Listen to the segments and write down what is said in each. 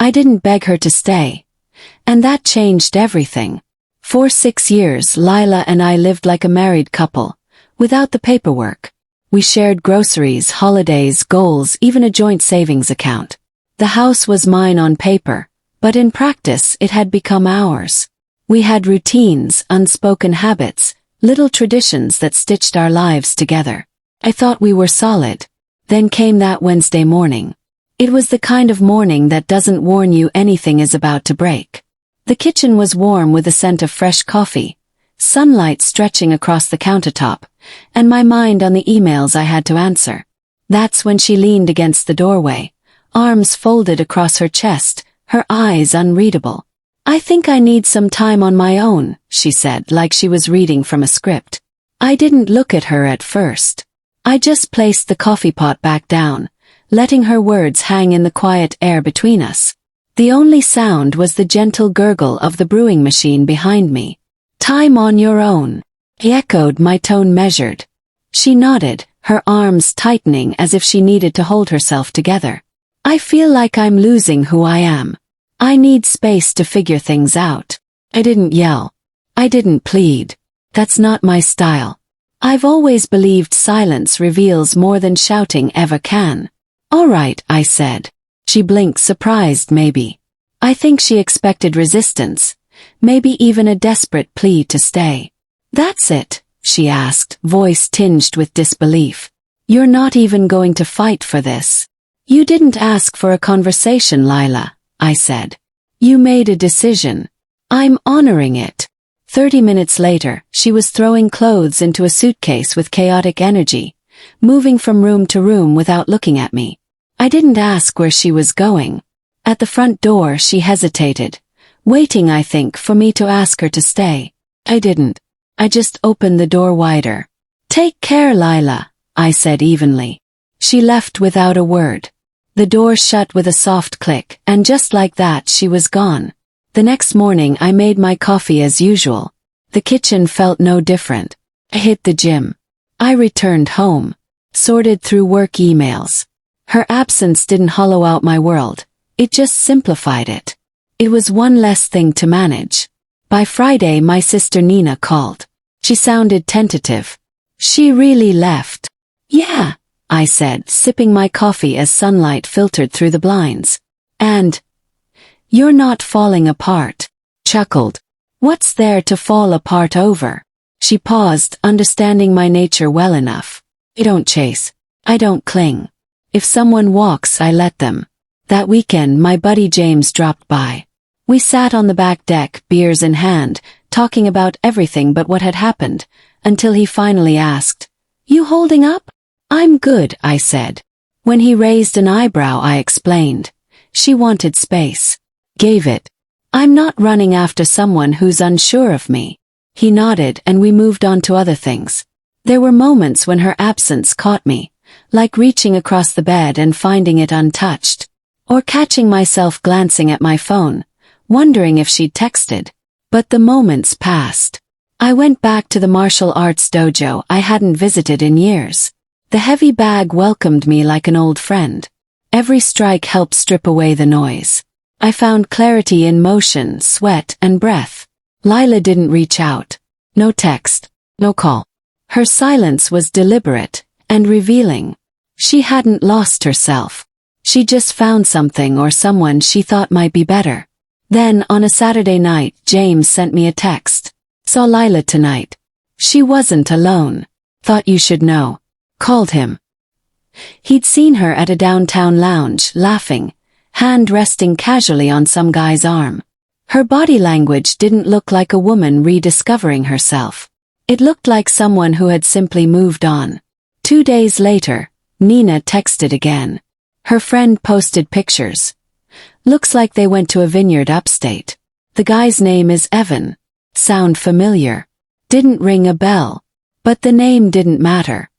I didn't beg her to stay. And that changed everything. For 6 years, Lila and I lived like a married couple, without the paperwork. We shared groceries, holidays, goals, even a joint savings account. The house was mine on paper, but in practice it had become ours. We had routines, unspoken habits, little traditions that stitched our lives together. I thought we were solid. Then came that Wednesday morning. It was the kind of morning that doesn't warn you anything is about to break. The kitchen was warm with the scent of fresh coffee, sunlight stretching across the countertop, and my mind on the emails I had to answer. That's when she leaned against the doorway, arms folded across her chest, her eyes unreadable. "I think I need some time on my own," she said, like she was reading from a script. I didn't look at her at first. I just placed the coffee pot back down, letting her words hang in the quiet air between us. The only sound was the gentle gurgle of the brewing machine behind me. "Time on your own," he echoed, my tone measured. She nodded, her arms tightening as if she needed to hold herself together. "I feel like I'm losing who I am. I need space to figure things out." I didn't yell. I didn't plead. That's not my style. I've always believed silence reveals more than shouting ever can. "All right," I said. She blinked, surprised maybe. I think she expected resistance, maybe even a desperate plea to stay. "That's it?" she asked, voice tinged with disbelief. "You're not even going to fight for this?" "You didn't ask for a conversation, Lila," I said. "You made a decision. I'm honoring it." 30 minutes later, she was throwing clothes into a suitcase with chaotic energy, moving from room to room without looking at me. I didn't ask where she was going. At the front door she hesitated, waiting, I think, for me to ask her to stay. I didn't. I just opened the door wider. "Take care, Lila," I said evenly. She left without a word. The door shut with a soft click, and just like that she was gone. The next morning I made my coffee as usual. The kitchen felt no different. I hit the gym. I returned home, sorted through work emails. Her absence didn't hollow out my world, it just simplified it. It was one less thing to manage. By Friday my sister Nina called. She sounded tentative. "She really left?" "Yeah," I said, sipping my coffee as sunlight filtered through the blinds. "And you're not falling apart?" Chuckled. "What's there to fall apart over?" She paused, understanding my nature well enough. I don't chase. I don't cling. If someone walks, I let them. That weekend my buddy James dropped by. We sat on the back deck, beers in hand, talking about everything but what had happened, until he finally asked, "You holding up?" "I'm good," I said. When he raised an eyebrow, I explained. She wanted space. Gave it. "I'm not running after someone who's unsure of me." He nodded and we moved on to other things. There were moments when her absence caught me, like reaching across the bed and finding it untouched, or catching myself glancing at my phone, wondering if she'd texted. But the moments passed. I went back to the martial arts dojo I hadn't visited in years. The heavy bag welcomed me like an old friend. Every strike helped strip away the noise. I found clarity in motion, sweat, and breath. Lila didn't reach out. No text. No call. Her silence was deliberate and revealing. She hadn't lost herself. She just found something or someone she thought might be better. Then, on a Saturday night, James sent me a text. "Saw Lila tonight. She wasn't alone. Thought you should know." Called him. He'd seen her at a downtown lounge, laughing, hand resting casually on some guy's arm. Her body language didn't look like a woman rediscovering herself. It looked like someone who had simply moved on. 2 days later, Nina texted again. Her friend posted pictures. Looks like they went to a vineyard upstate. The guy's name is Evan. Sound familiar? Didn't ring a bell. But the name didn't matter.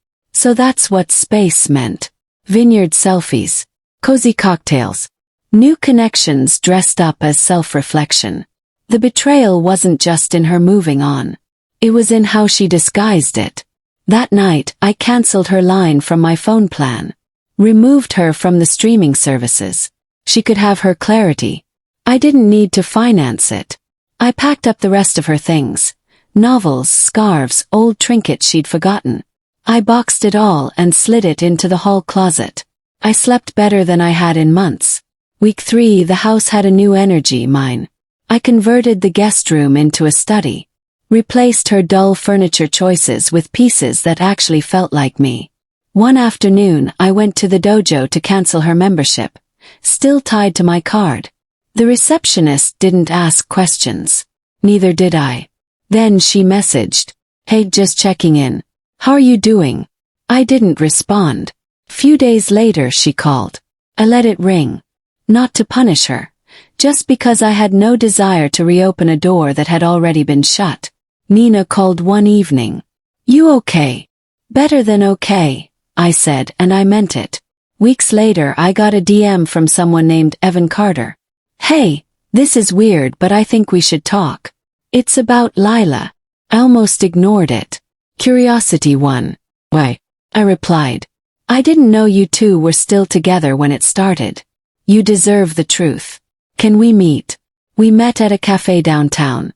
So that's what space meant. Vineyard selfies. Cozy cocktails. New connections dressed up as self-reflection. The betrayal wasn't just in her moving on. It was in how she disguised it. That night, I canceled her line from my phone plan. Removed her from the streaming services. She could have her clarity. I didn't need to finance it. I packed up the rest of her things. Novels, scarves, old trinkets she'd forgotten. I boxed it all and slid it into the hall closet. I slept better than I had in months. Week 3, the house had a new energy, mine. I converted the guest room into a study. Replaced her dull furniture choices with pieces that actually felt like me. One afternoon, I went to the dojo to cancel her membership, still tied to my card. The receptionist didn't ask questions. Neither did I. Then she messaged, "Hey, just checking in. How are you doing?" I didn't respond. Few days later she called. I let it ring. Not to punish her, just because I had no desire to reopen a door that had already been shut. Nina called one evening. "You okay?" "Better than okay," I said, and I meant it. Weeks later I got a DM from someone named Evan Carter. "Hey, this is weird, but I think we should talk. It's about Lila." I almost ignored it. Curiosity won. "Why?" I replied. "I didn't know you two were still together when it started. You deserve the truth. Can we meet?" We met at a cafe downtown.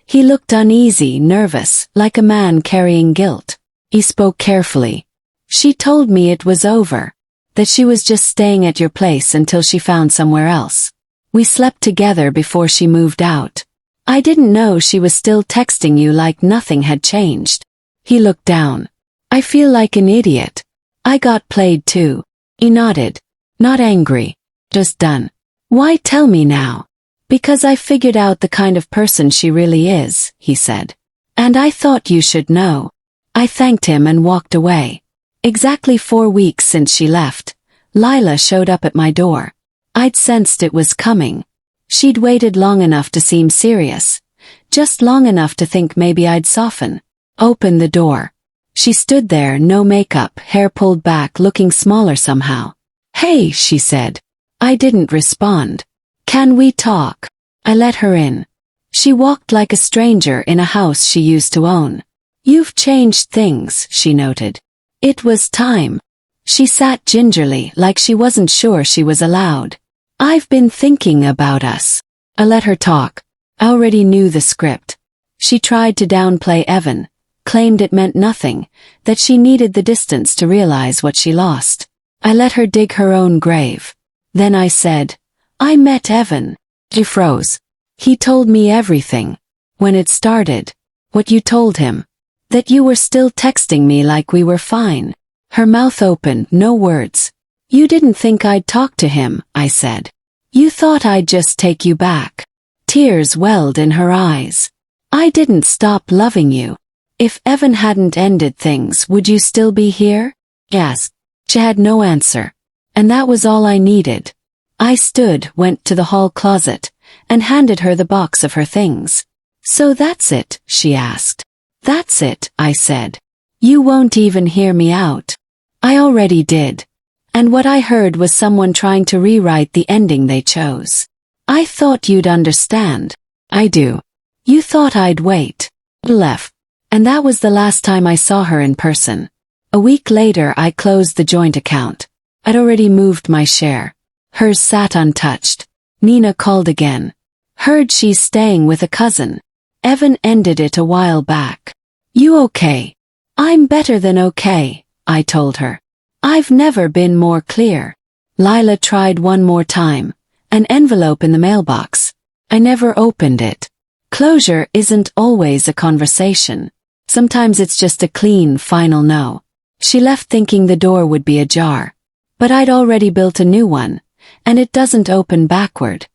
He looked uneasy, nervous, like a man carrying guilt. He spoke carefully. "She told me it was over. That she was just staying at your place until she found somewhere else. We slept together before she moved out. I didn't know she was still texting you like nothing had changed." He looked down. "I feel like an idiot. I got played too." He nodded. "Not angry. Just done." "Why tell me now?" "Because I figured out the kind of person she really is," he said. "And I thought you should know." I thanked him and walked away. Exactly 4 weeks since she left, Lila showed up at my door. I'd sensed it was coming. She'd waited long enough to seem serious. Just long enough to think maybe I'd soften. Open the door. She stood there, no makeup, hair pulled back, looking smaller somehow. "Hey," she said. I didn't respond. "Can we talk?" I let her in. She walked like a stranger in a house she used to own. "You've changed things," she noted. It was time. She sat gingerly, like she wasn't sure she was allowed. "I've been thinking about us." I let her talk. I already knew the script. She tried to downplay Evan, claimed it meant nothing, that she needed the distance to realize what she lost. I let her dig her own grave. Then I said, "I met Evan." She froze. "He told me everything. When it started." "What you told him?" "That you were still texting me like we were fine." Her mouth opened, no words. "You didn't think I'd talk to him," I said. "You thought I'd just take you back." Tears welled in her eyes. "I didn't stop loving you. If Evan hadn't ended things, would you still be here?" Yes. She had no answer. And that was all I needed. I stood, went to the hall closet, and handed her the box of her things. "So that's it?" she asked. "That's it," I said. "You won't even hear me out." I already did. And what I heard was someone trying to rewrite the ending they chose. "I thought you'd understand." "I do." "You thought I'd wait." Left. And that was the last time I saw her in person. A week later I closed the joint account. I'd already moved my share. Hers sat untouched. Nina called again. "Heard she's staying with a cousin. Evan ended it a while back." "You okay?" "I'm better than okay," I told her. "I've never been more clear." Lila tried one more time. An envelope in the mailbox. I never opened it. Closure isn't always a conversation. Sometimes it's just a clean, final no. She left thinking the door would be ajar. But I'd already built a new one, and it doesn't open backward.